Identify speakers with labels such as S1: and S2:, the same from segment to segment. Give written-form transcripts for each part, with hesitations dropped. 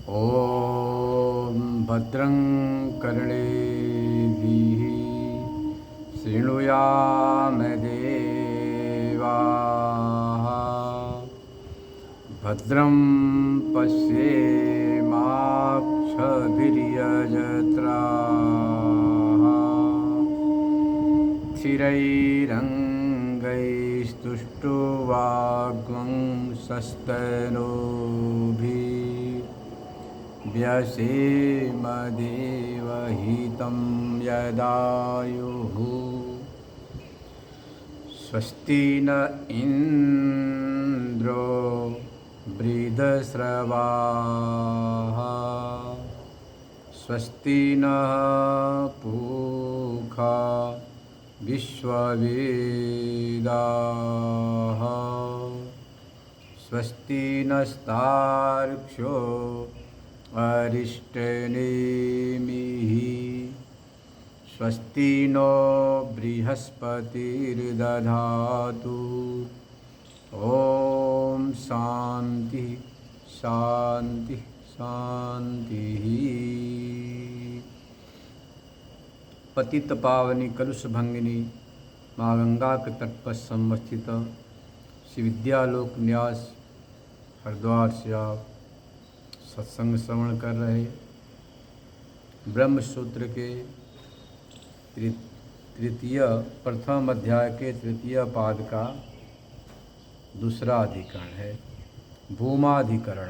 S1: ॐ भद्रं कर्णेभिः शृणुयामदेवाः भद्रं पश्येमाक्षभिर्यजत्राः स्थिरैरङ्गैस्तुष्टुवाग्वंशस्तनूभिः व्यसेमदेवहितं यदायुः स्वस्ति न इन्द्रो वृद्धश्रवाः स्वस्ति नः पूषा विश्ववेदाः स्वस्ति नस्तार्क्ष्यो अरिष्टनेमिः स्वस्ति नो बृहस्पतिर्दधातु ॐ शान्ति शान्ति शान्तिः। पतित पावनी कलुष भंगिनी माँ गंगा के तट पर संवस्थित श्री विद्यालोक न्यास हरिद्वार से आप सत्संग श्रवण कर रहे ब्रह्म सूत्र के प्रथम अध्याय के तृतीय पाद का दूसरा अधिकरण है भूमाधिकरण।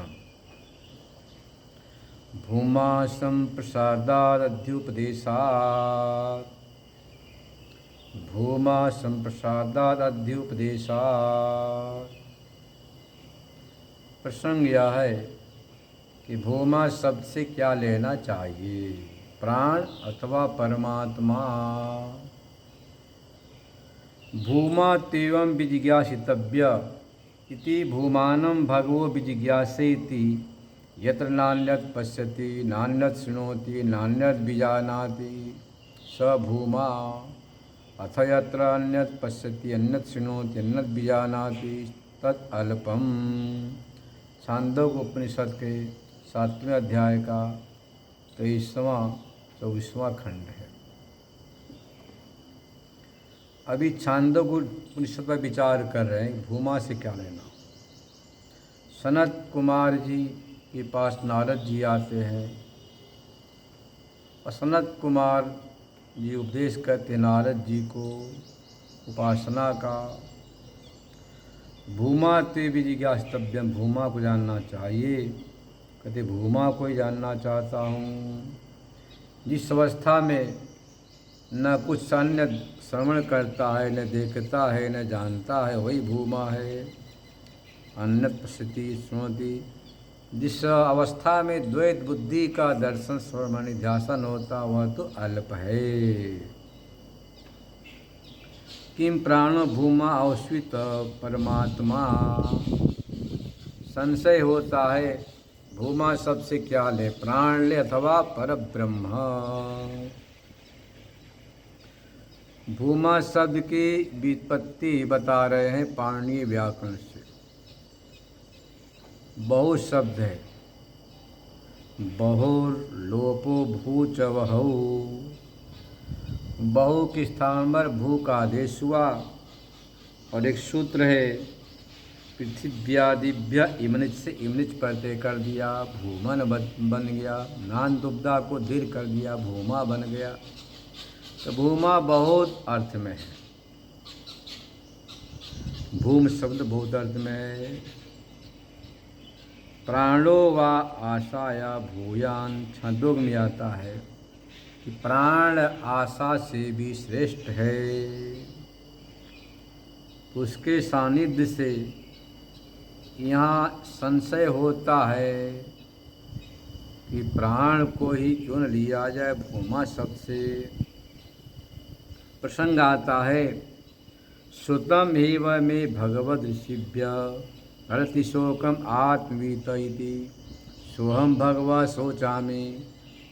S1: भूमा संप्रसादाद्युपदेशात् भूमा संप्रसादाद्युपदेशात्। प्रसंग यह है कि भूमा शब्द से क्या लेना चाहिए, प्राण अथवा परमात्मा। भूमा तेवं विजिज्ञासितव्य इति भूमानं भगवो विजिज्ञासेति यत्र नान्यत् पश्यति नान्यत् शृणोति नान्यत् विजानाति स भूमा। अथ यत्र अन्यत् पश्यति अन्यत् शृणोति अन्यत् विजानाति तत् अल्पम्। छांदोग्य उपनिषद के 7वें अध्याय का 23वां खंड है। अभी छांदोग्य उपनिषद पर विचार कर रहे हैं भूमा से क्या लेना। सनत कुमार जी के पास नारद जी आते हैं और सनत कुमार जी उपदेश करते नारद जी को उपासना का। भूमा ते विजिज्ञासितव्यम, भूमा को जानना चाहिए। कहते भूमा को ही जानना चाहता हूँ। जिस अवस्था में न कुछ अन्य श्रवण करता है, न देखता है, न जानता है, वही भूमा है। अन्यत् पश्यति शृणोति, जिस अवस्था में द्वैत बुद्धि का दर्शन श्रवण निध्यासन होता वह तो अल्प है। किम प्राणो भूमा आश्रित परमात्मा। संशय होता है भूमा शब्द से क्या ले, प्राण ले अथवा परब्रह्म। भूमा शब्द की व्युत्पत्ति बता रहे हैं पाणिनीय व्याकरण से। बहु शब्द है, बहुर लोपो भूच वहु। बहु के स्थान पर भू का आदेश हुआ। और एक सूत्र है पृथिव्यादिभ्य इमनिच से इमनिच प्रत्यय कर दिया, भूमन बन गया। नान दुब्धा को धीर कर दिया, भूमा बन गया। तो भूमा बहुत अर्थ में है। भूम शब्द बहुत अर्थ में है। प्राणो वा आशाया भूयान छंदोग में आता है कि प्राण आशा से भी श्रेष्ठ है। उसके सानिध्य से यहाँ संशय होता है कि प्राण को ही क्यों न लिया जाए भूमा शब्द से। प्रसंग आता है श्रुतम एव मे भगवद ऋषिभ्य हरति शोकम आत्मवीत इति सोहम भगवा शोचामि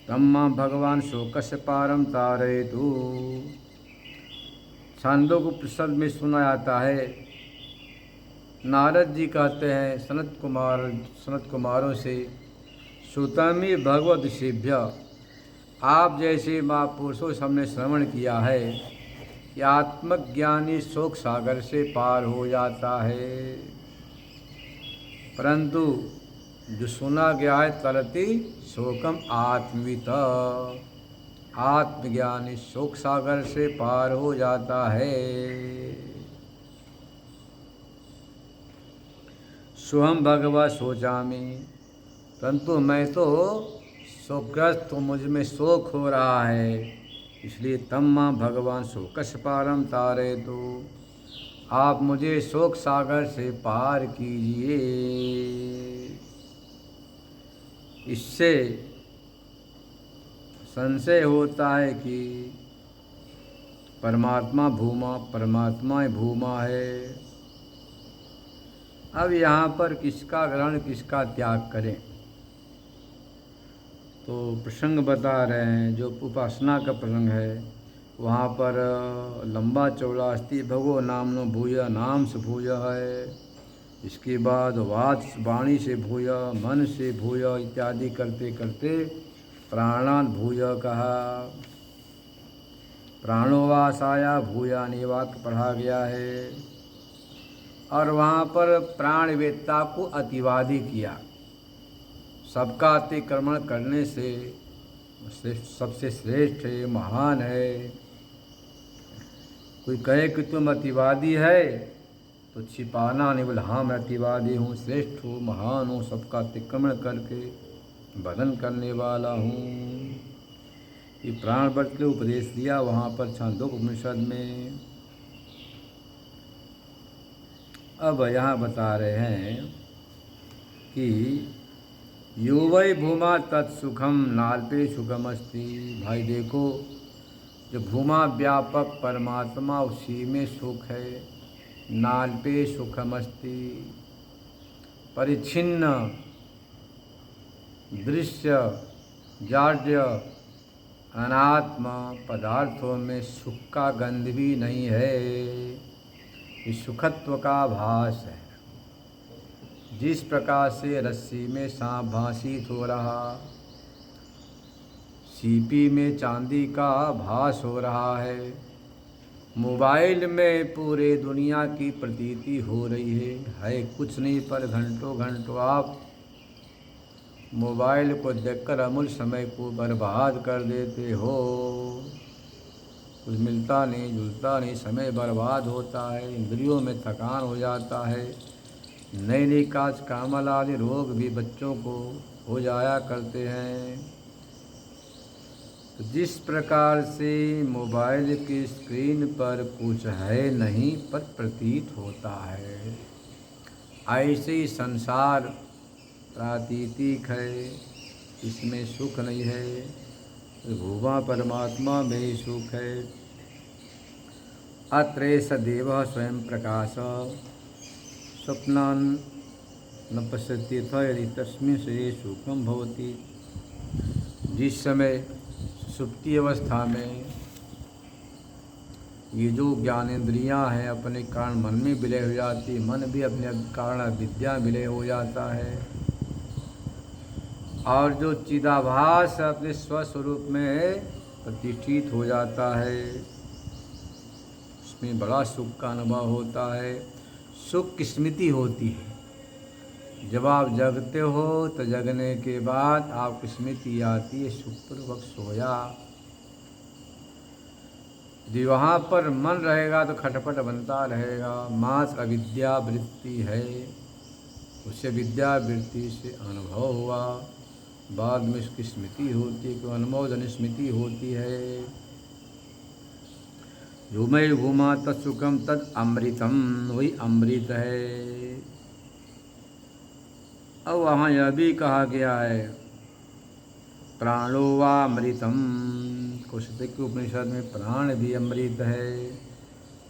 S1: तम मां भगवान शोकस्य पारम तारयतु। छांदोग्य उपनिषद में सुना जाता है नारद जी कहते हैं सनत कुमारों से सुतमी भगवत सेभ्य, आप जैसे महापुरुषों से हमने श्रवण किया है कि आत्मज्ञानी शोक सागर से पार हो जाता है, परंतु जो सुना गया है तरति शोकम आत्मवित, आत्मज्ञानी शोक सागर से पार हो जाता है। सोहम भगवा सोचामी, परंतु मैं तो शोकग्रस्त, तो मुझ में शोक हो रहा है, इसलिए तम माँ भगवान शोकस पारम तारे, तो आप मुझे शोक सागर से पार कीजिए। इससे संशय होता है कि परमात्मा भूमा, परमात्मा ही भूमा है। अब यहाँ पर किसका ग्रहण किसका त्याग करें, तो प्रसंग बता रहे हैं। जो उपासना का प्रसंग है वहाँ पर लंबा चौड़ा अस्ति भगो नामनो भूय, नाम से भूय है। इसके बाद वाणी से भूय, मन से भूय इत्यादि करते करते प्राणान भूय कहा। प्राणोवासाया भूयानि वाक्य पढ़ा गया है। और वहाँ पर प्राणवेत्ता को अतिवादी किया। सबका अतिक्रमण करने से सबसे श्रेष्ठ है, महान है। कोई कहे कि तुम अतिवादी है तो छिपाना नहीं, बोले हाँ मैं अतिवादी हूँ, श्रेष्ठ हूँ, महान हूँ, सबका अतिक्रमण करके वदन करने वाला हूँ। ये प्राणव्रत के उपदेश दिया वहाँ पर छांदोग्य उपनिषद में। अब यहाँ बता रहे हैं कि यो वै भूमा तत्सुखम नाल्पे सुखमस्ति। भाई देखो, जो भूमा व्यापक परमात्मा उसी में सुख है, नाल्पे सुखमस्ति। परिच्छिन्न दृश्य जाड्य अनात्म पदार्थों में सुख का गंध भी नहीं है। इस सुखत्व का भास है। जिस प्रकार से रस्सी में सांप भासित हो रहा, सीपी में चांदी का भास हो रहा है, मोबाइल में पूरे दुनिया की प्रतीति हो रही है कुछ नहीं, पर घंटों घंटों आप मोबाइल को देखकर अमूल्य समय को बर्बाद कर देते हो। कुछ मिलता नहीं जुलता नहीं, समय बर्बाद होता है, इंद्रियों में थकान हो जाता है, नई नई काज कामल आदि रोग भी बच्चों को हो जाया करते हैं। तो जिस प्रकार से मोबाइल की स्क्रीन पर कुछ है नहीं पर प्रतीत होता है, ऐसे ही संसार प्रातीतिक है, इसमें सुख नहीं है। भूमा परमात्मा में ही सुख है। अत्रेष देवः स्वयं प्रकाश स्वप्नान् न पश्यत्यथ यदि तस्मिन् से सुखम भवति। जिस समय सुप्ति अवस्था में ये जो ज्ञानेंद्रियां हैं अपने कारण मन में विलय हो जाती, मन भी अपने कारण अविद्या विलय हो जाता है, और जो चिदाभास अपने स्वस्वरूप में प्रतिष्ठित हो जाता है, उसमें बड़ा सुख का अनुभव होता है। सुख की स्मृति होती है। जब आप जगते हो तो जगने के बाद आपकी स्मृति आती है, सुखपूर्वक सोया। यदि वहाँ पर मन रहेगा तो खटपट बनता रहेगा। मास अविद्या वृत्ति है, उससे विद्या वृत्ति से अनुभव हुआ, बाद में उसकी स्मृति होती है, कोई अनुमोदन स्मृति होती है। जो मैं भूमा तत्सुखम तद अमृतम, वही अमृत है। अब वहाँ यह भी कहा गया है प्राणो वा अमृतम, कौशिक उपनिषद में प्राण भी अमृत है,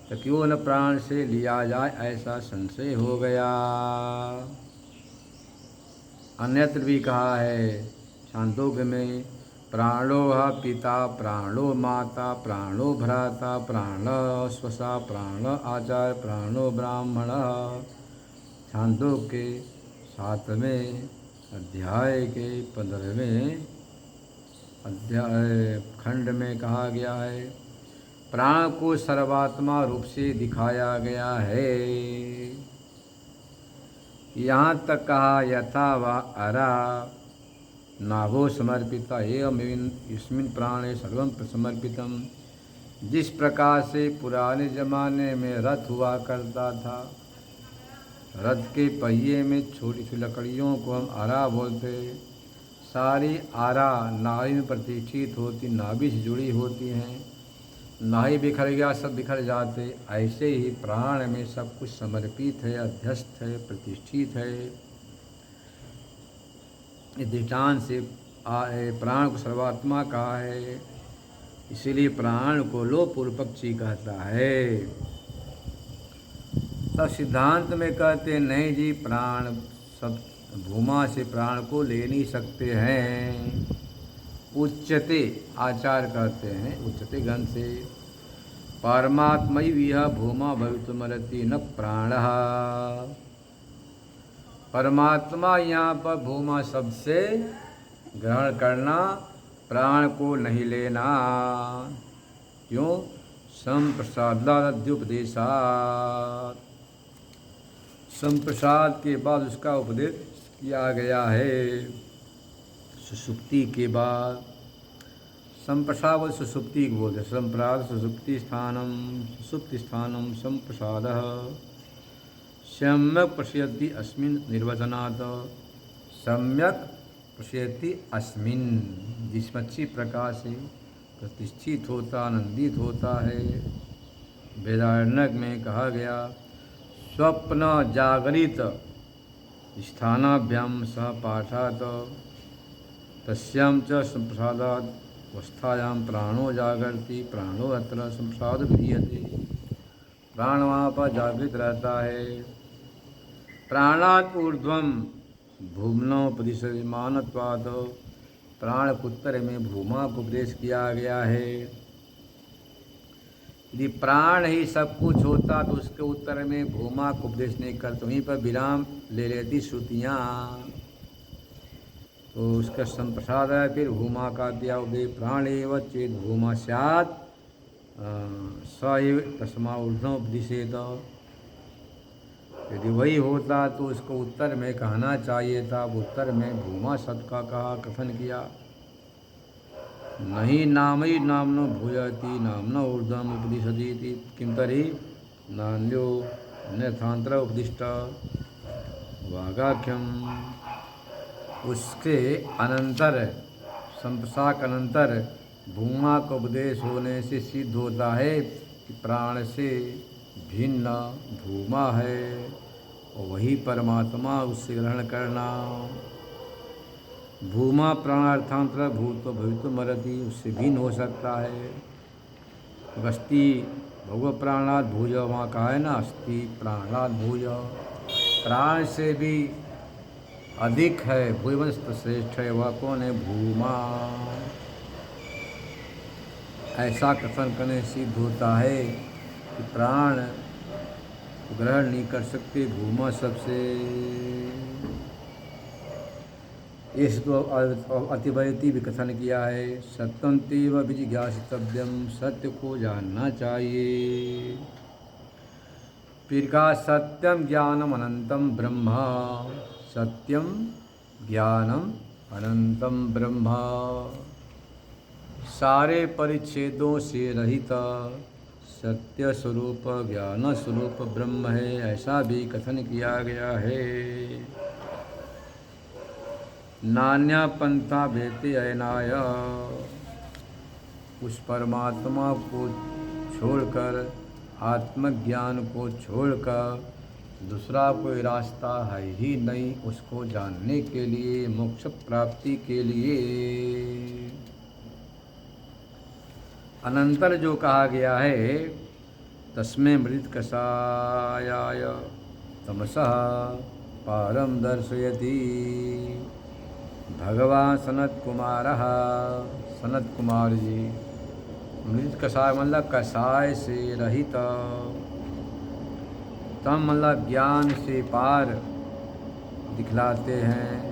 S1: तो क्यों न प्राण से लिया जाए, ऐसा संशय हो गया। अन्यत्र भी कहा है छांदोग्य में प्राणो पिता, प्राणो माता, प्राणो भ्राता, प्राण स्वसा, प्राण आचार्य, प्राणो ब्राह्मण। छांदोग्य के 7वें अध्याय के 15वें अध्याय खंड में कहा गया है, प्राण को सर्वात्मा रूप से दिखाया गया है। यहाँ तक कहा, यथा वा अरा नाभो समर्पिता एवं इसमिन् प्राणे सर्वं समर्पितम। जिस प्रकार से पुराने ज़माने में रथ हुआ करता था, रथ के पहिए में छोटी छोटी लकड़ियों को हम आरा बोलते, सारी आरा नाभि में प्रतिष्ठित होती, नाभि से जुड़ी होती हैं। नाभि बिखर गया, सब बिखर जाते। ऐसे ही प्राण में सब कुछ समर्पित है, अध्यस्त है, प्रतिष्ठित है। इस दृष्टांत से प्राण को सर्वात्मा कहा है, इसीलिए प्राण को लोक पूर्व पक्षी कहता है। तब सिद्धांत में कहते नहीं जी, प्राण सब भूमा से प्राण को ले नहीं सकते हैं। उच्चते आचार कहते हैं, उच्चते गण से परमात्मैव भूमा भवितुमर्हति न प्राणः। परमात्मा यहाँ पर भूमा शब्द से ग्रहण करना, प्राण को नहीं लेना। क्यों? संप्रसादाद्युपदेशात्, संप्रसाद के बाद उसका उपदेश किया गया है। सुषुप्ति के बाद संप्रसाद सुषुप्ति को बोलते, संप्रसाद सुषुप्ति स्थानम, सुषुप्ति स्थानम संप्रसादः सम्यक पश्यति अस्मिन् निर्वचनात्। सम्यक पश्यति अस्मिन्, जिसमें अच्छी प्रकार से प्रतिष्ठित होता, आनंदित होता है। वेदारण्यक में कहा गया, स्वप्न जागरित स्थानाभ्याम सह पाठात् तस्यां च संप्रसादात् अवस्थायां प्राणो जागर्ति प्राणो अत्र संप्रसाद विधीयते। प्राण वहाँ पर जागृत रहता है। प्राणात् ऊर्ध्वं भूम्नोपदिशमानत्वात्, प्राण के उत्तर में भूमा को उपदेश किया गया है। यदि प्राण ही सब कुछ होता तो उसके उत्तर में भूमा को उपदेश नहीं करते, वहीं पर विराम ले लेती श्रुतियाँ। तो उसका संप्रसाद है। फिर भूमा का दिया उदय, प्राणेव चेत भूमा स्यात् स एव तस्मा ऊर्ध्वमुपदिशेत। यदि वही होता तो उसको उत्तर में कहना चाहिए था। उत्तर में भूमा शब्द का कहा, कथन किया। नहीं नामई नामनो भूयति नामनो ऊर्ध्वम उपदिशति किं तर्हि नान्यो अन्यथांतर उपदिष्ट वागाख्यम। उसके अनंतर, संप्रसाद अनंतर भूमा का उपदेश होने से सिद्ध होता है कि प्राण से भिन्न भूमा है और वही परमात्मा, उससे ग्रहण करना। भूमा प्राणार्थांतर भूत भवितुमर्हति, उससे भिन्न हो सकता है। अस्थि भगव प्राणात् भूय, वहाँ कहा है ना, अस्थि प्राणात् भूय। प्राण से भी अधिक है, भूवंश श्रेष्ठ है, वह कौन है? भूमा। ऐसा कथन करने सिद्ध होता है कि प्राण ग्रहण नहीं कर सकते भूमा सबसे। इसको अतिवैति भी कथन किया है। सत्यं तेव विजिज्ञासितव्यम, सत्य को जानना चाहिए। फिर कहा, सत्यम ज्ञानम अनंतम ब्रह्म, सत्यम ज्ञानम अनंतम ब्रह्म, सारे परिच्छेदों से रहित सत्य स्वरूप ज्ञान स्वरूप ब्रह्म है, ऐसा भी कथन किया गया है। नान्या पंथा भेते अयनाय, उस परमात्मा को छोड़कर, आत्मज्ञान को छोड़कर दूसरा कोई रास्ता है ही नहीं उसको जानने के लिए, मोक्ष प्राप्ति के लिए। अनंतर जो कहा गया है, तस्मै मृत कषायाय तमसः पारम दर्शयति। भगवान सनत कुमारः, सनत कुमार जी मृत कषाय मतलब कषाय से रहित, तम मतलब ज्ञान से पार दिखलाते हैं।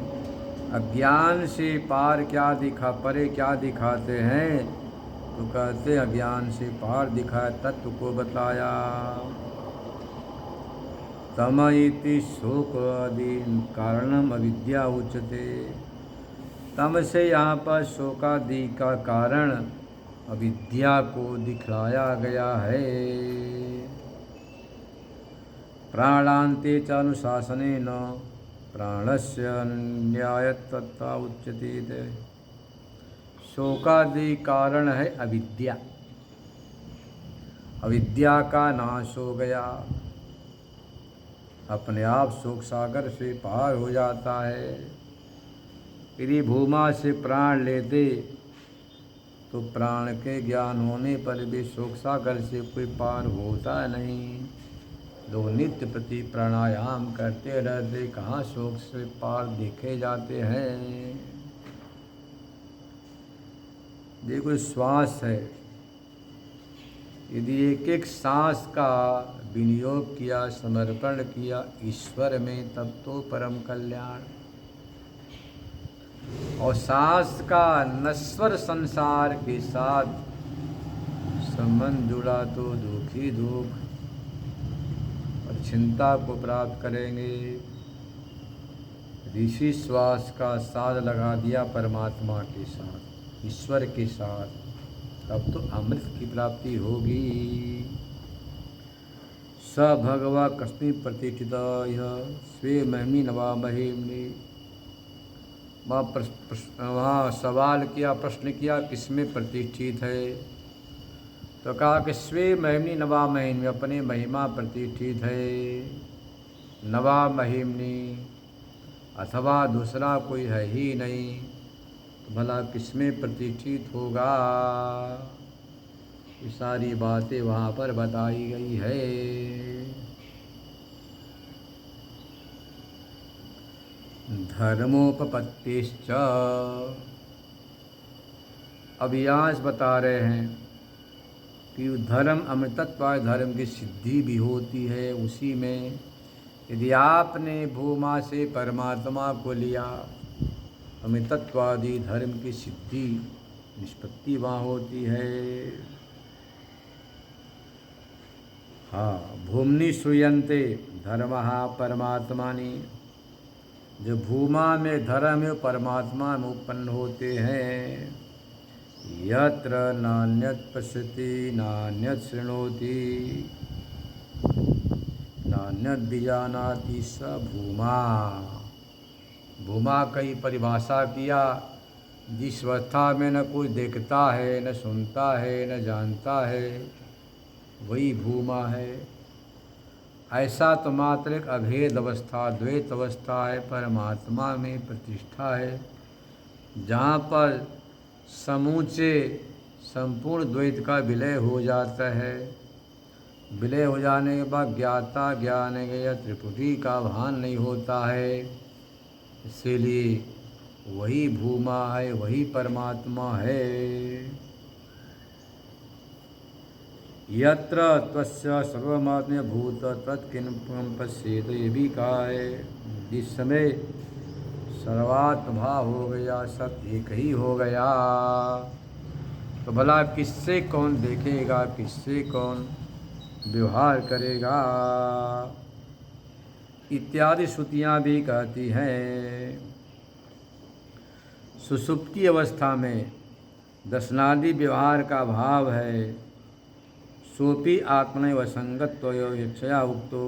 S1: अज्ञान से पार क्या दिखा, परे क्या दिखाते हैं, तो कहते अज्ञान से पार दिखाए तत्व को बताया। तम इति शोक आदि कारणम अविद्या उच्यते। तम से यहाँ पर शोकादि का कारण अविद्या को दिखलाया गया है। प्राणान्ते च अनुशासनेन प्राणस्य न्यायत्वता उच्यते। शोकादि कारण है अविद्या। अविद्या का नाश हो गया, अपने आप शोक सागर से पार हो जाता है। यदि भूमा से प्राण लेते तो प्राण के ज्ञान होने पर भी शोक सागर से कोई पार होता नहीं। लोग नित्य प्रति प्राणायाम करते रहते, कहाँ शोक से पार देखे जाते हैं। देखो श्वास है, यदि एक एक सांस का विनियोग किया, समर्पण किया ईश्वर में, तब तो परम कल्याण। और सांस का नश्वर संसार के साथ संबंध जुड़ा तो दुख ही दुख और चिंता को प्राप्त करेंगे। ऋषि श्वास का साथ लगा दिया परमात्मा के साथ, ईश्वर के साथ, तब तो अमृत की प्राप्ति होगी। स भगवा कस्मिं प्रतिष्ठिता यह स्वे महिमी नवा महिमनि। वहाँ सवाल किया, प्रश्न किया किसमें प्रतिष्ठित है, तो कहा कि स्वे महिमनि नवा महिमनि, अपने महिमा प्रतिष्ठित है। नवा महिमनि अथवा दूसरा कोई है ही नहीं, तो भला किसमें प्रतिष्ठित होगा। ये सारी बातें वहाँ पर बताई गई है। धर्मोपपत्तिश्च, अभियास बता रहे हैं कि धर्म अमृतत्व, धर्म की सिद्धि भी होती है उसी में। यदि आपने भूमा से परमात्मा को लिया, अमृतत्वादि धर्म की सिद्धि निष्पत्ति वहाँ होती है। हाँ, भूमनि श्रूयन्ते धर्मः परमात्मानि। जो भूमा में धर्म है परमात्मा में उत्पन्न होते हैं। यत्र नान्यत् पश्यति नान्यत् शृणोति नान्यत् विजानाति स भूमा। भूमा की परिभाषा किया, जिस अवस्था में न कोई देखता है, न सुनता है, न जानता है, वही भूमा है। ऐसा तो मात्र एक अभेद अवस्था, द्वैत अवस्था है, परमात्मा में प्रतिष्ठा है, जहाँ पर समूचे संपूर्ण द्वैत का विलय हो जाता है। विलय हो जाने के बाद ज्ञाता ज्ञान या त्रिपुटी का भान नहीं होता है। इसीलिए वही भूमा है, वही परमात्मा है। यत्र त्वस्य सर्वमात्म्य भूत तत्किं पश्येत, ये भी कहा है। जिस समय सर्वात्मभाव हो गया, सब एक ही हो गया, तो भला किससे कौन देखेगा, किससे कौन व्यवहार करेगा, इत्यादि श्रुतियाँ भी कहती हैं। सुषुप्ति अवस्था में दर्शनादि व्यवहार का भाव है। सोपी आत्मनैव संगत्व यक्षया उक्तो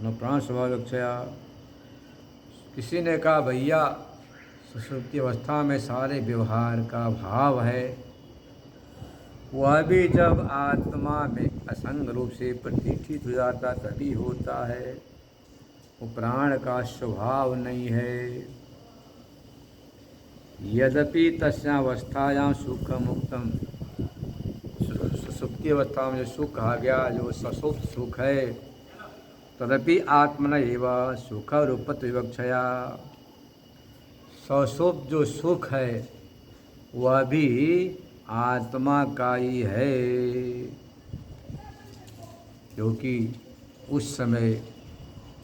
S1: न प्राण स्वभाव यक्षया। किसी ने कहा भैया सुषुप्ति अवस्था में सारे व्यवहार का भाव है, वह भी जब आत्मा में असंग रूप से प्रतिष्ठित हो जाता तभी होता है। वो प्राण का स्वभाव नहीं है। यद्यपि तस्यावस्थायां सुख मुक्तम, सुषुप्ति अवस्था में जो सुख आ गया, जो ससुप्त सुख है, तदपि आत्मन एवं सुख रूपत्व विवक्षया। ससुप्त जो सुख है वह भी आत्मा का ही है, क्योंकि उस समय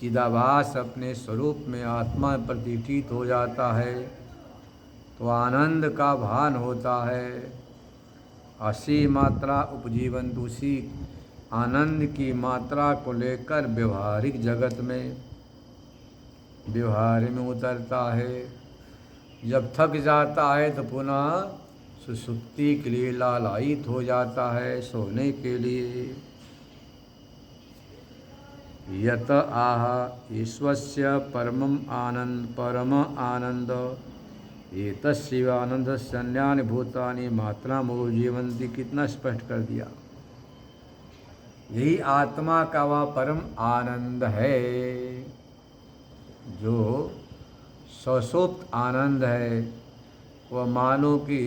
S1: चिदाभास अपने स्वरूप में आत्मा प्रतिष्ठित हो जाता है। तो आनंद का भान होता है। असी मात्रा उपजीवन, उसी आनंद की मात्रा को लेकर व्यवहारिक जगत में व्यवहार में उतरता है। जब थक जाता है तो पुनः सुसुप्ति के लिए लालायित हो जाता है, सोने के लिए। यत आह ईश्वस्य परम आनंद एतस्यैवानंद अन्यानि भूतानि मात्रा मोह जीवंती। कितना स्पष्ट कर दिया। यही आत्मा का वह परम आनंद है जो ससुप्त आनंद है। वह मानो कि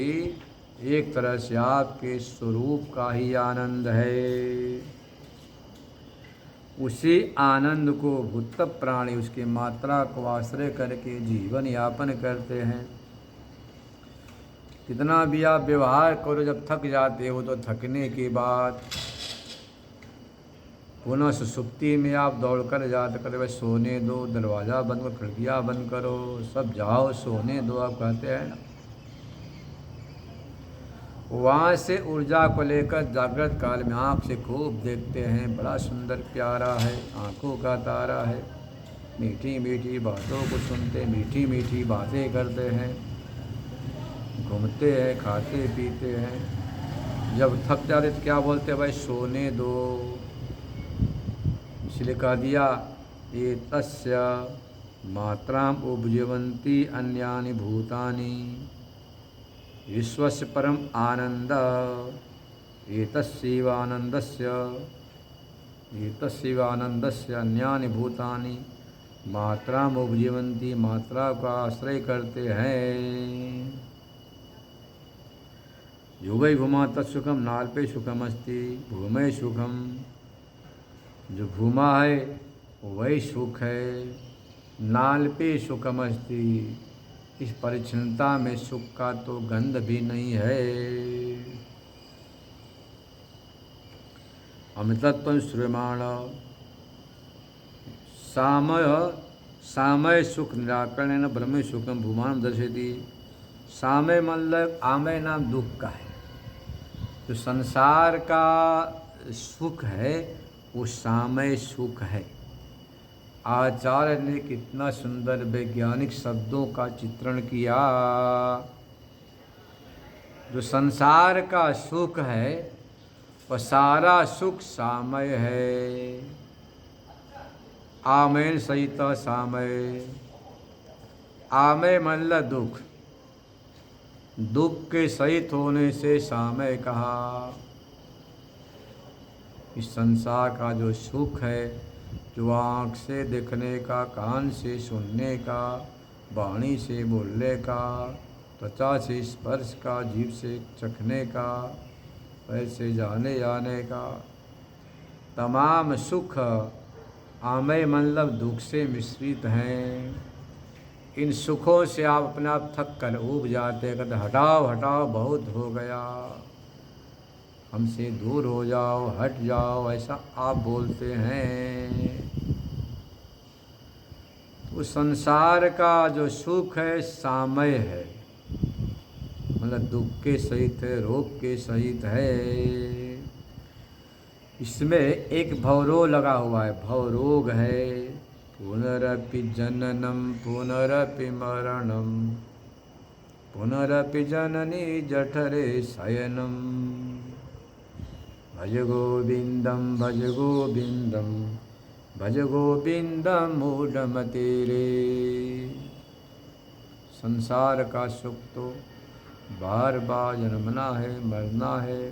S1: एक तरह से आपके स्वरूप का ही आनंद है। उसी आनंद को भूत प्राणी उसकी मात्रा को आश्रय करके जीवन यापन करते हैं। कितना भी आप व्यवहार करो, जब थक जाते हो तो थकने के बाद पुनः सुसुप्ति में आप दौड़ कर जाते करते भाई सोने दो, दरवाज़ा बंद करो, खिड़कियाँ बंद करो, सब जाओ सोने दो, आप कहते हैं ना। वहाँ से ऊर्जा को लेकर जागृत काल में आँख से खूब देखते हैं, बड़ा सुंदर प्यारा है, आँखों का तारा है। मीठी मीठी बातों को सुनते, मीठी मीठी बातें करते हैं, घूमते हैं, खाते पीते हैं। जब थक जाते तो क्या बोलते हैं, भाई सोने दो। इसलिए कह दिया ये तस्य मात्राम उपजीवन्ति अन्यानि भूतानि विश्वस्य परम आनंद एतस्यैवानन्दस्य अन्यानि भूतानि मात्राम उपजीवन्ति। मात्रा का आश्रय करते हैं। यो वै भूमा तत्सुखम नाल्पे सुखम अस्ति। भूमे सुखम, जो भूमा है वही सुख है। नाल्पे सुखम अस्ति, इस परिच्छिन्नता में सुख का तो गंध भी नहीं है। अमृतत्व श्रूयमाण सामय सुख निराकरण ब्रह्म सुखम भूमान दर्शयति। सामय मतलब आमय नाम दुख का है। जो संसार का सुख है वो सामय सुख है। आचार्य ने कितना सुंदर वैज्ञानिक शब्दों का चित्रण किया। जो संसार का सुख है वह सारा सुख सामय है। आमय सहित सामय। आमय मतलब दुख, दुख के सहित होने से सामय कहा। इस संसार का जो सुख है, जो आँख से देखने का, कान से सुनने का, वाणी से बोलने का, त्वचा से स्पर्श का, जीभ से चखने का, पैर से जाने आने का, तमाम सुख आमय मतलब दुख से मिश्रित हैं। इन सुखों से आप अपने आप थक कर ऊब जाते, कहते हटाओ हटाओ बहुत हो गया, हमसे दूर हो जाओ, हट जाओ, ऐसा आप बोलते हैं। तो संसार का जो सुख है सामय है, मतलब दुख के सहित है, रोग के सहित है। इसमें एक भवरोग लगा हुआ है, भवरोग है। पुनरपि जननम पुनरपि मरणम पुनरपि जननी जठरे शयनम। भज गोविंदम भज गोविंदम भज गोविंदम मूढ़मतेरे। संसार का सुख तो बार बार जन्मना है, मरना है,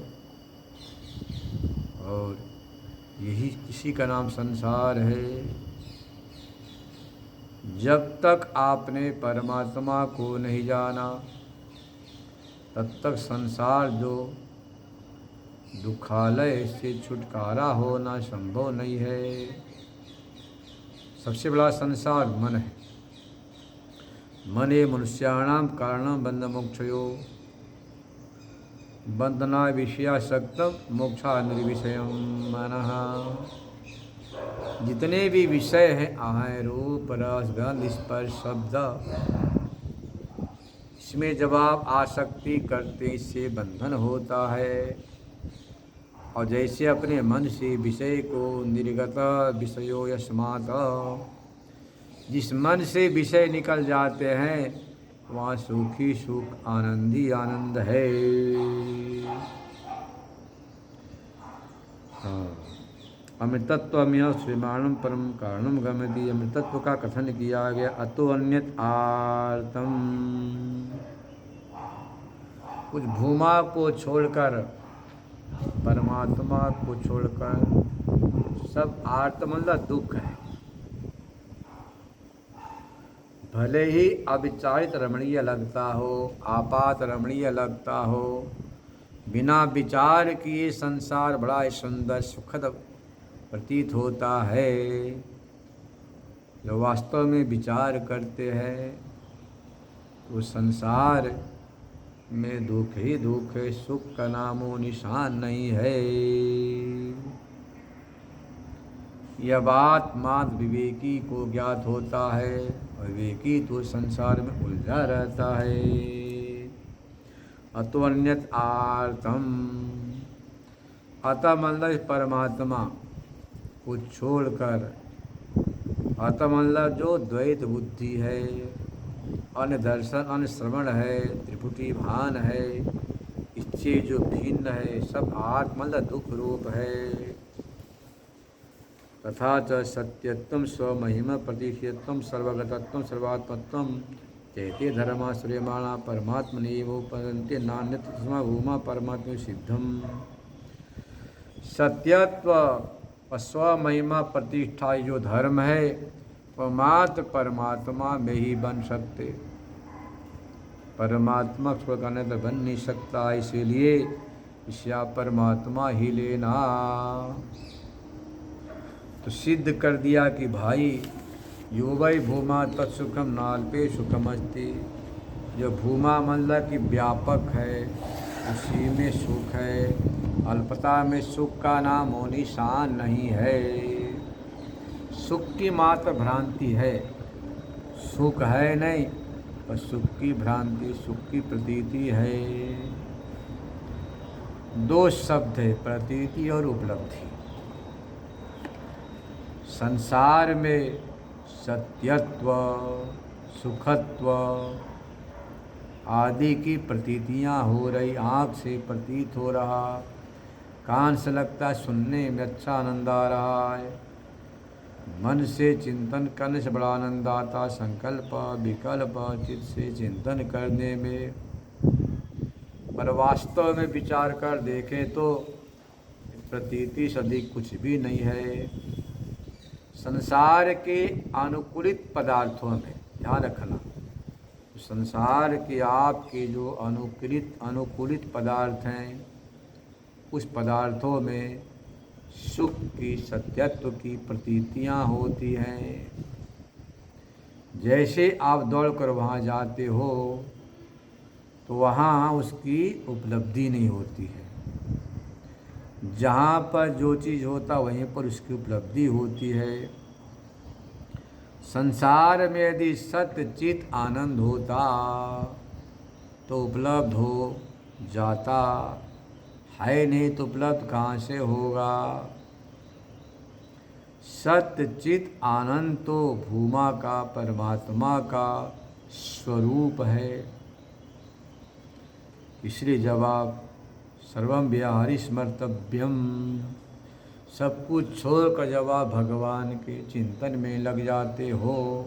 S1: और यही इसी का नाम संसार है। जब तक आपने परमात्मा को नहीं जाना तब तक संसार जो दुखालय से छुटकारा होना संभव नहीं है। सबसे बड़ा संसार मन है। मने मनुष्याणाम कारणम बंध मोक्षयो बंधना विषयासक्तम मोक्षा निर्विषयम मनः। जितने भी विषय हैं, आहय रूप रस गंध स्पर्श शब्द, इसमें जब आप आसक्ति करते इससे बंधन होता है। और जैसे अपने मन से विषय को निर्गत विषयो यस्मात्, जिस मन से विषय निकल जाते हैं वहाँ सुखी सुख आनंदी आनंद है। हाँ, अमृतत्वमेव श्रीमाणम परम कारणम गमति। अमृतत्व का कथन किया गया। अतो अन्यत आर्तम, कुछ भूमा को छोड़कर, परमात्मा को छोड़कर सब आर्त मतलब दुख है। भले ही अविचारित रमणीय लगता हो, आपात रमणीय लगता हो, बिना विचार किए संसार बड़ा सुंदर सुखद प्रतीत होता है। जो वास्तव में विचार करते हैं तो संसार में दुख ही दुख है, सुख का नामो निशान नहीं है। यह बात मात्र विवेकी को ज्ञात होता है, और विवेकी तो संसार में उलझा रहता है। अतो अन्यत आर्तम, अतः मतलब परमात्मा को छोड़कर, अतः मतलब जो द्वैत बुद्धि है, अन्य दर्शन, अन्य श्रवण है, त्रिपुटी भान है, इससे जो भिन्न है, सब आत्म मतलब दुख रूप है। तथा च सत्यत्वं स्वमहिमा प्रतिष्ठित्वं सर्वगतत्वं सर्वात्मत्वं चैते धर्मा श्रेयमाणा परमात्मनेवोपरन्ते नान्यत् तस्मा भूमा परमात्म सिद्धम। सत्यत्व और स्वमहिमा प्रतिष्ठा जो धर्म है वह मात्र परमात्मा में ही बन सकते। परमात्मा स्व का नहीं तो बन नहीं सकता, इसीलिए इसे आप परमात्मा ही लेना। तो सिद्ध कर दिया कि भाई यो वै भूमा तत्सुखम नाल्पे सुखम अस्ति। जो भूमा मतलब कि व्यापक है, उसी में सुख है। अल्पता में सुख का नाम हो निशान नहीं है। सुख की मात्र भ्रांति है, सुख है नहीं, पर सुख की भ्रांति, सुख की प्रतीति है। दो शब्द है, प्रतीति और उपलब्धि। संसार में सत्यत्व, सुखत्व आदि की प्रतीतियाँ हो रही, आँख से प्रतीत हो रहा, कान से लगता है सुनने में अच्छा आनंद आ रहा है, मन से चिंतन करने से बड़ा आनंद आता, संकल्प विकल्प चित्त से चिंतन करने में। पर वास्तव में विचार कर देखें तो प्रतीति से अधिक कुछ भी नहीं है। संसार के अनुकूलित पदार्थों में ध्यान रखना, संसार के आपके जो अनुकूलित पदार्थ हैं, उस पदार्थों में सुख की, सत्यत्व की प्रतीतियाँ होती हैं। जैसे आप दौड़कर वहाँ जाते हो तो वहाँ उसकी उपलब्धि नहीं होती है। जहाँ पर जो चीज़ होता वहीं पर उसकी उपलब्धि होती है। संसार में यदि सत्य चित आनंद होता तो उपलब्ध हो जाता, है नहीं तो उपलब्ध कहाँ से होगा। सत्य चित आनंद तो भूमा का, परमात्मा का स्वरूप है। इसलिए जब आप सर्वम व्याहरि स्मर्तव्यम, सब कुछ छोड़कर जब आप भगवान के चिंतन में लग जाते हो,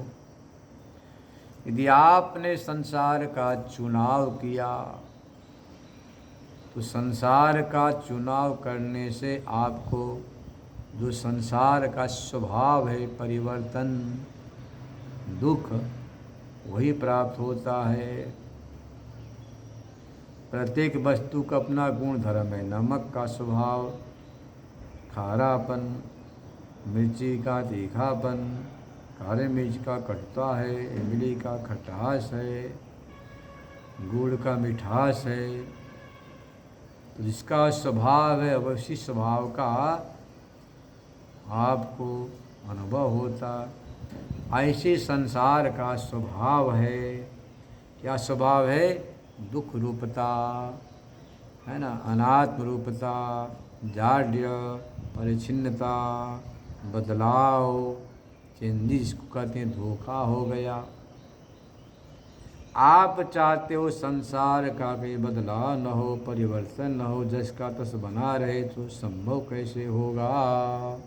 S1: यदि आपने संसार का चुनाव किया तो संसार का चुनाव करने से आपको जो संसार का स्वभाव है परिवर्तन, दुख, वही प्राप्त होता है। प्रत्येक वस्तु का अपना गुण धर्म है। नमक का स्वभाव खारापन, मिर्ची का तीखापन, काले मिर्च का कटुता है, इमली का खटास है, गुड़ का मिठास है। तो जिसका स्वभाव है अवश्य स्वभाव का आपको अनुभव होता। ऐसे संसार का स्वभाव है क्या स्वभाव है? दुख रूपता, है ना, अनात्म रूपता, जाड्य, परिच्छिन्नता, बदलाव, चेंजिस, जिसको कहते हैं धोखा हो गया। आप चाहते हो संसार का कोई बदलाव न हो, परिवर्तन न हो, जस का तस बना रहे, तो संभव कैसे होगा?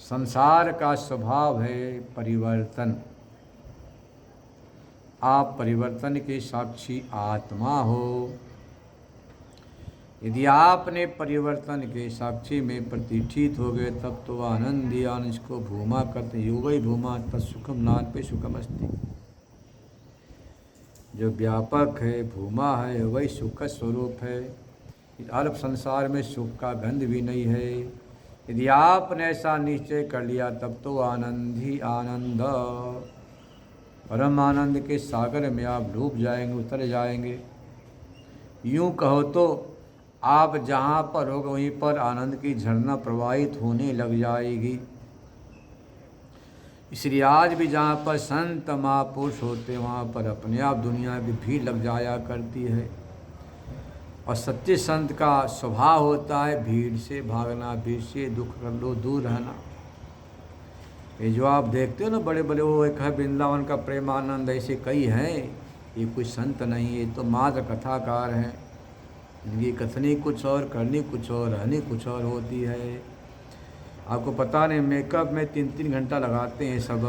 S1: संसार का स्वभाव है परिवर्तन। आप परिवर्तन के साक्षी आत्मा हो। यदि आपने परिवर्तन के साक्षी में प्रतिष्ठित हो गए तब तो आनंद ही आनंद, इसको भूमा करते, योगई भूमा तत्सुखम नान्पे सुखम अस्ति। जो व्यापक है, भूमा है, वही सुख स्वरूप है। अल्प संसार में सुख का गंध भी नहीं है। यदि आपने ऐसा निश्चय कर लिया तब तो आनंद ही आनंद, परम आनंद के सागर में आप डूब जाएंगे, उतर जाएंगे। यूँ कहो तो आप जहाँ पर हो वहीं पर आनंद की झरना प्रवाहित होने लग जाएगी। इसलिए आज भी जहाँ पर संत महापुरुष होते वहाँ पर अपने आप दुनिया की भीड़ लग जाया करती है। और सच्चे संत का स्वभाव होता है भीड़ से भागना, भीड़ से दुख कर लो दूर रहना। ये जो आप देखते हो ना बड़े बड़े, वो एक है वृंदावन का प्रेमानंद, ऐसे कई हैं। ये कोई संत नहीं, ये तो मात्र कथाकार हैं। इनकी कथनी कुछ और, करनी कुछ और, रहनी कुछ और होती है। आपको पता नहीं, मेकअप में 3-3 घंटा लगाते हैं सब।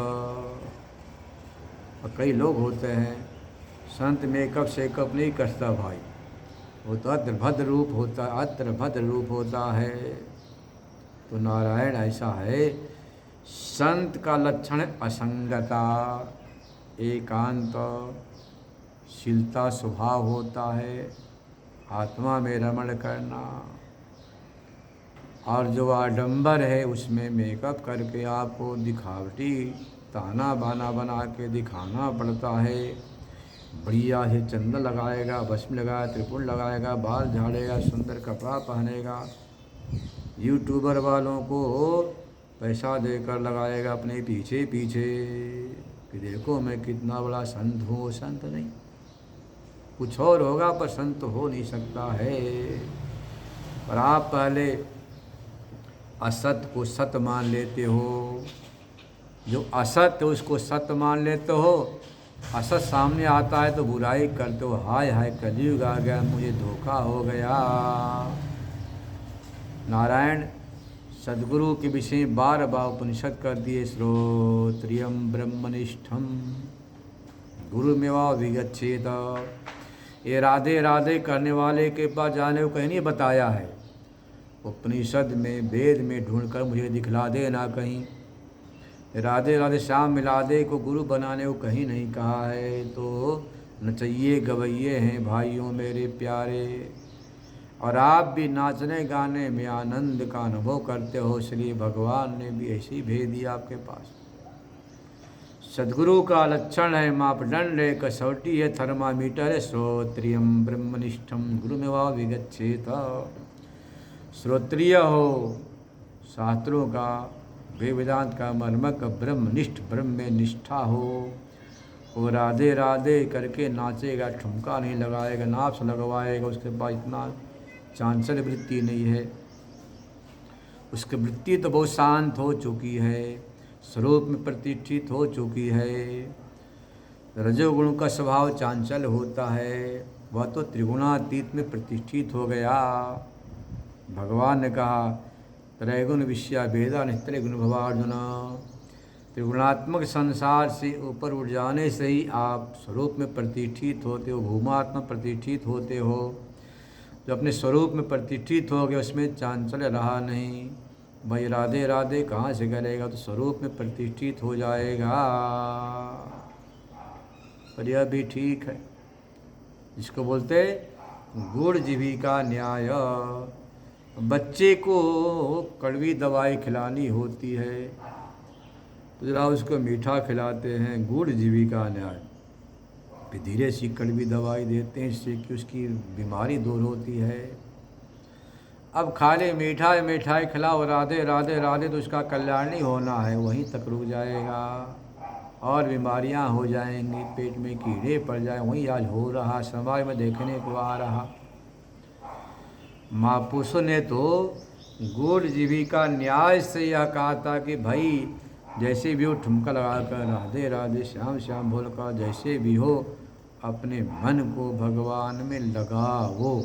S1: और कई लोग होते हैं संत मेकअप शेकअप नहीं करता भाई, वो तो अत्र भद्र रूप होता, अत्र भद्र रूप होता है। तो नारायण ऐसा है, संत का लक्षण असंगता, एकांत, शीलता स्वभाव होता है, आत्मा में रमण करना। और जो आडंबर है उसमें मेकअप करके आपको दिखावटी ताना बाना बना के दिखाना पड़ता है। बढ़िया से चंदन लगाएगा, भस्म लगाएगा, त्रिपुर लगाएगा, बाल झाड़ेगा, सुंदर कपड़ा पहनेगा, यूट्यूबर वालों को पैसा देकर लगाएगा अपने पीछे पीछे कि देखो मैं कितना बड़ा संत हूँ। वो संत नहीं, कुछ और होगा पर संत हो नहीं सकता है। पर आप पहले असत को सत मान लेते हो, जो असत है उसको सत मान लेते हो। असत सामने आता है तो बुराई करते हो, हाय हाय कलयुग आ गया, मुझे धोखा हो गया। नारायण सद्गुरु के विषय बार बार उपनिषद कर दिए, श्रोत्रियम ब्रह्मनिष्ठम गुरुमेवा विगच्छेद। ये राधे राधे करने वाले के पास जाने को कहीं नहीं बताया है, उपनिषद में वेद में ढूंढकर मुझे दिखला दे ना कहीं। राधे राधे श्याम मिला दे को गुरु बनाने को कहीं नहीं कहा है। तो नचइये गवैये हैं भाइयों मेरे प्यारे, और आप भी नाचने गाने में आनंद का अनुभव करते हो, इसलिए भगवान ने भी ऐसे ही भेज दिया आपके पास। सद्गुरु का लक्षण है, मापदंड है, कसौटी है, थर्मामीटर है, श्रोत्रियम ब्रह्मनिष्ठम गुरुमेवा विगच्छेत। श्रोत्रिय हो, शास्त्रों का वेदांत का मर्मक ब्रह्मनिष्ठ, ब्रह्म में निष्ठा हो। वो राधे राधे करके नाचेगा, ठुमका नहीं लगाएगा, नाच लगवाएगा, उसके पास इतना चांचल्य वृत्ति नहीं है। उसकी वृत्ति तो बहुत शांत हो चुकी है, स्वरूप में प्रतिष्ठित हो चुकी है। रजोगुण का स्वभाव चांचल होता है, वह तो त्रिगुणातीत में प्रतिष्ठित हो गया। भगवान ने कहा त्रैगुण विषया वेदा नित्य गुण भवार्जुन। त्रिगुणात्मक संसार से ऊपर उठ जाने से ही आप स्वरूप में प्रतिष्ठित होते हो, भूमात्मा प्रतिष्ठित होते हो। जो अपने स्वरूप में प्रतिष्ठित हो गए उसमें चांचल्य रहा नहीं। भाई राधे राधे कहाँ से करेगा, तो स्वरूप में प्रतिष्ठित हो जाएगा। पर यह भी ठीक है, जिसको बोलते गुड़ जीविका न्याय। बच्चे को कड़वी दवाई खिलानी होती है तो जरा उसको मीठा खिलाते हैं, गुड़ जीविका न्याय। फिर धीरे सी कड़वी दवाई देते हैं जिससे कि उसकी बीमारी दूर होती है। अब खाली मिठाई मिठाई खिलाओ, राधे राधे राधे, तो उसका कल्याण नहीं होना है, वहीं तक रुक जाएगा। और बीमारियां हो जाएंगी, पेट में कीड़े पड़ जाए। वही आज हो रहा, समाज में देखने को आ रहा। महापुरुषों ने तो गूढ़ जीविका न्याय से यह कहा था कि भाई जैसे भी हो ठुमका लगा कर राधे राधे श्याम श्याम बोलकर जैसे भी हो अपने मन को भगवान में लगाओ।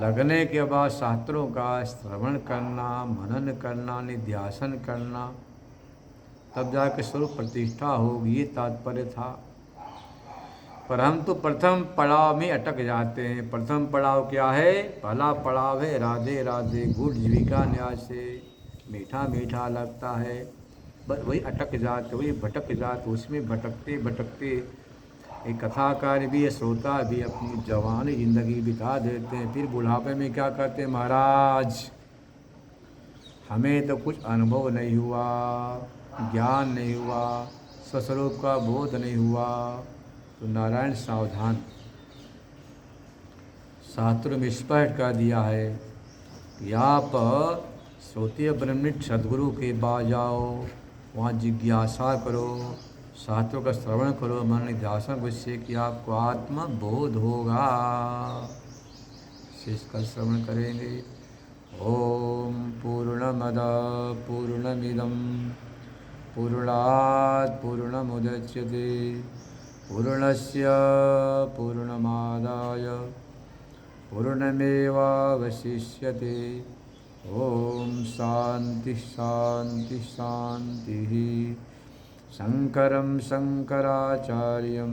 S1: लगने के बाद शास्त्रों का श्रवण करना, मनन करना, निध्यासन करना, तब जाके स्वरूप प्रतिष्ठा होगी, ये तात्पर्य था। पर हम तो प्रथम पड़ाव में अटक जाते हैं। प्रथम पड़ाव क्या है? पहला पड़ाव है राधे राधे गूढ़ जीविका न्याय से, मीठा मीठा लगता है, बस वही अटक जाते, वही भटक जाते। उसमें भटकते भटकते एक कथाकार भी है, श्रोता भी अपनी जवानी जिंदगी बिता देते हैं। फिर बुढ़ापे में क्या कहते हैं? महाराज हमें तो कुछ अनुभव नहीं हुआ, ज्ञान नहीं हुआ, स्वस्वरूप का बोध नहीं हुआ। तो नारायण सावधान, शास्त्र में स्पष्ट कर दिया है कि आप श्रोतीय ब्रह्मनिष्ठ सदगुरु के पास जाओ, वहाँ जिज्ञासा करो, शास्त्रों का श्रवण करो, मन निध्यासन को, इससे कि आपको आत्मबोध होगा। शेष का श्रवण करेंगे। ओम पूर्णमद पूर्णमिदं पूर्णात् पूर्णमुदच्यते पूर्णस्य पूर्णमादाय पूर्णमेवावशिष्यते। ओम शांति शांति शांतिः। शंकरं शंकराचार्यं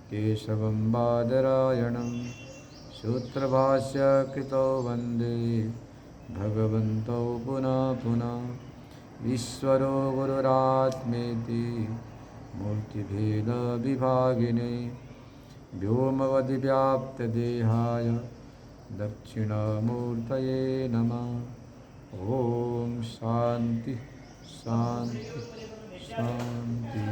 S1: केशवं बादरायणं सूत्रभाष्य कृतो वन्दे भगवन्तौ पुनः पुनः। ईश्वरो गुरुरात्मेति मूर्तिभेदविभागिने व्योमवद्व्याप्तदेहाय दक्षिणामूर्तये नमः। ओम शांति शांति शांति।